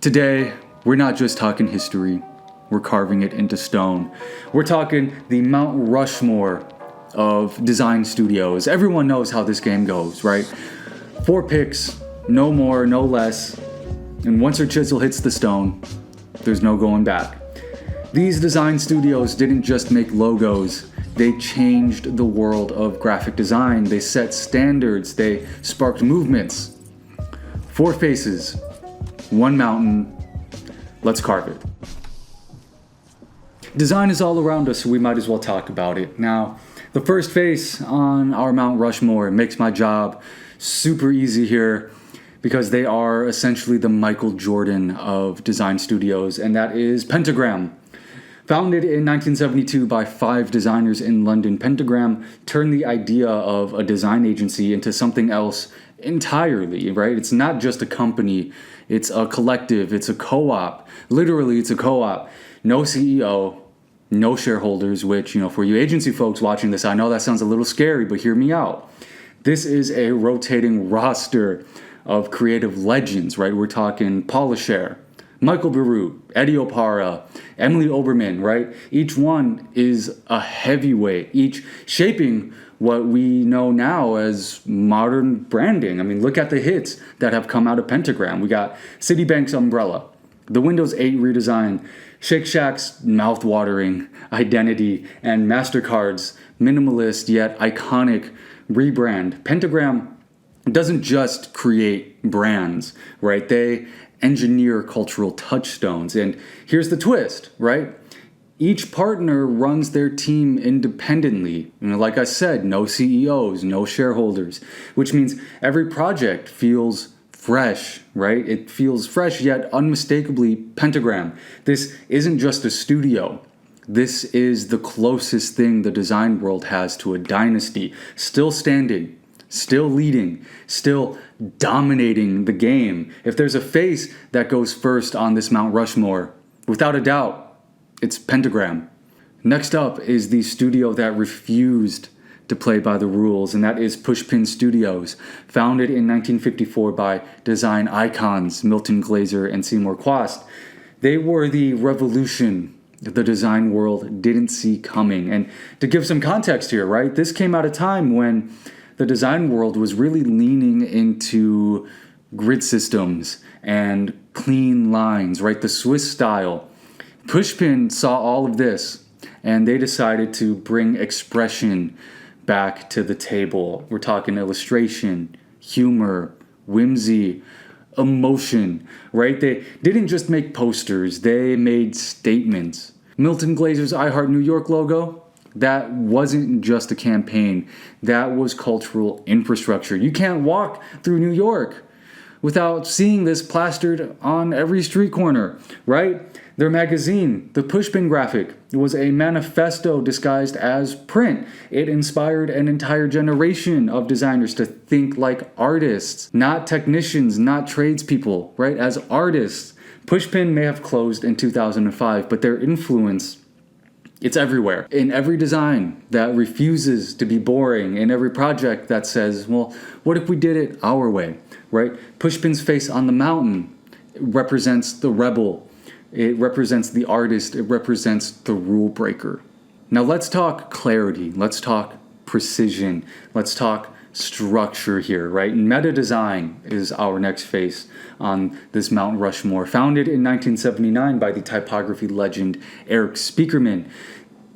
Today, we're not just talking history, we're carving it into stone. We're talking the Mount Rushmore of design studios. Everyone knows how this game goes, right? 4 picks, no more, no less. And once your chisel hits the stone, there's no going back. These design studios didn't just make logos, they changed the world of graphic design. They set standards, they sparked movements. 4 faces, 1 mountain, let's carve it. Design is all around us, so we might as well talk about it. Now, the first face on our Mount Rushmore makes my job super easy here because they are essentially the Michael Jordan of design studios, and that is Pentagram. Founded in 1972 by 5 designers in London, Pentagram turned the idea of a design agency into something else entirely, right? It's not just a company, it's a collective, it's a co-op. Literally, it's a co-op. No CEO, no shareholders, which, for you agency folks watching this, I know that sounds a little scary, but hear me out. This is a rotating roster of creative legends, right? We're talking Paul Scher, Michael Beru, Eddie Opara, Emily Oberman, right? Each one is a heavyweight, each shaping what we know now as modern branding. I mean, look at the hits that have come out of Pentagram. We got Citibank's Umbrella, the Windows 8 redesign, Shake Shack's mouth-watering identity, and MasterCard's minimalist yet iconic rebrand. Pentagram doesn't just create brands, right? They engineer cultural touchstones. And here's the twist, right? Each partner runs their team independently. Like I said, no CEOs, no shareholders, which means every project feels fresh, right? It feels fresh yet unmistakably Pentagram. This isn't just a studio. This is the closest thing the design world has to a dynasty, still standing, still leading, still dominating the game. If there's a face that goes first on this Mount Rushmore, without a doubt, it's Pentagram. Next up is the studio that refused to play by the rules, and that is Pushpin Studios, founded in 1954 by design icons Milton Glaser and Seymour Quast. They were the revolution the design world didn't see coming. And to give some context here, right, this came at a time when the design world was really leaning into grid systems and clean lines, right, the Swiss style. Pushpin saw all of this, and they decided to bring expression back to the table. We're talking illustration, humor, whimsy, emotion, right? They didn't just make posters, they made statements. Milton Glaser's I Heart New York logo, that wasn't just a campaign, that was cultural infrastructure. You can't walk through New York without seeing this plastered on every street corner, right? Their magazine, the Pushpin graphic, was a manifesto disguised as print. It inspired an entire generation of designers to think like artists, not technicians, not tradespeople, right? As artists. Pushpin may have closed in 2005, but their influence, it's everywhere. In every design that refuses to be boring, in every project that says, well, what if we did it our way, right? Pushpin's face on the mountain represents the rebel. It represents the artist. It represents the rule breaker. Now let's talk clarity. Let's talk precision. Let's talk structure here, right? Meta design is our next face on this Mount Rushmore. Founded in 1979 by the typography legend Eric Spiekermann.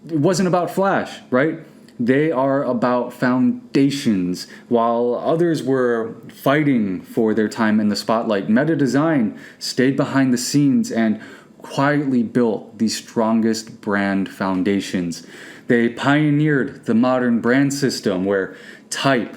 It wasn't about flash, right? They are about foundations. While others were fighting for their time in the spotlight, Meta Design stayed behind the scenes and quietly built the strongest brand foundations. They pioneered the modern brand system where type,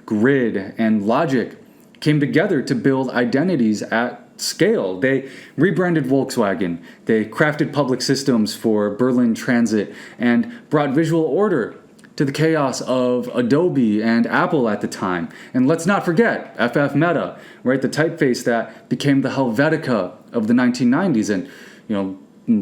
grid, and logic came together to build identities at scale. They rebranded Volkswagen, they crafted public systems for Berlin Transit, and brought visual order to the chaos of Adobe and Apple at the time. And let's not forget FF Meta, right? The typeface that became the Helvetica of the 1990s. And,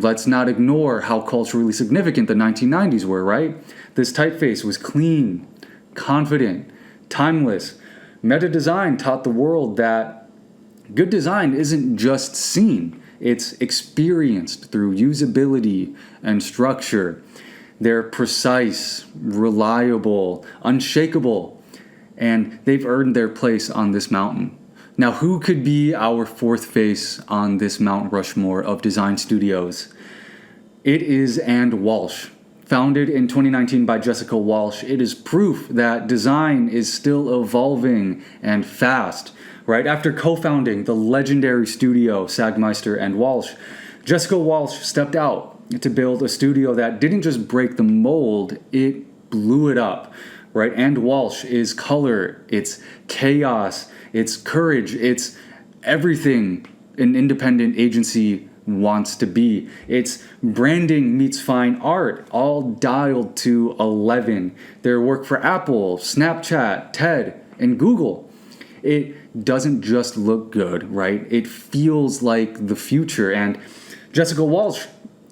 let's not ignore how culturally significant the 1990s were, right? This typeface was clean, confident, timeless. Meta design taught the world that Good design isn't just seen, it's experienced through usability and structure. They're precise, reliable, unshakable, and they've earned their place on this mountain. Now, who could be our fourth face on this Mount Rushmore of design studios? It is And Walsh. Founded in 2019 by Jessica Walsh, it is proof that design is still evolving and fast. Right after co-founding the legendary studio Sagmeister and Walsh, Jessica Walsh stepped out to build a studio that didn't just break the mold, it blew it up. Right? And Walsh is color, it's chaos, it's courage, it's everything an independent agency wants to be. It's branding meets fine art, all dialed to 11. Their work for Apple, Snapchat, TED, and Google. It doesn't just look good, right? It feels like the future. And Jessica Walsh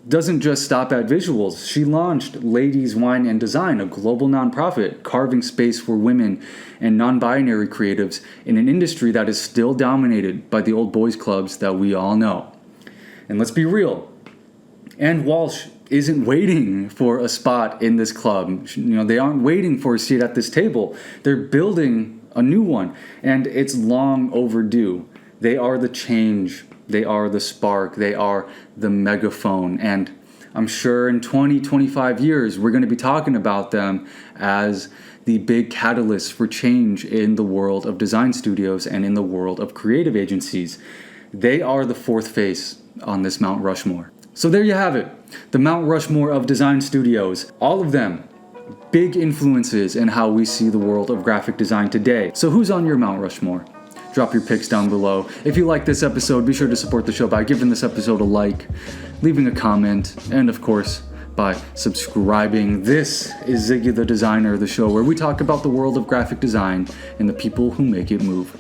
doesn't just stop at visuals. She launched Ladies, Wine, and Design, a global nonprofit carving space for women and non-binary creatives in an industry that is still dominated by the old boys clubs that we all know. And let's be real, And Walsh isn't waiting for a spot in this club. They aren't waiting for a seat at this table. They're building a new one, and it's long overdue. They are the change. They are the spark. They are the megaphone. And I'm sure in 20, 25 years, we're going to be talking about them as the big catalyst for change in the world of design studios and in the world of creative agencies. They are the fourth face on this Mount Rushmore. So there you have it. The Mount Rushmore of design studios. All of them big influences in how we see the world of graphic design today. So who's on your Mount Rushmore? Drop your picks down below. If you like this episode, be sure to support the show by giving this episode a like, leaving a comment, and of course, by subscribing. This is Ziggy the Designer, the show where we talk about the world of graphic design and the people who make it move.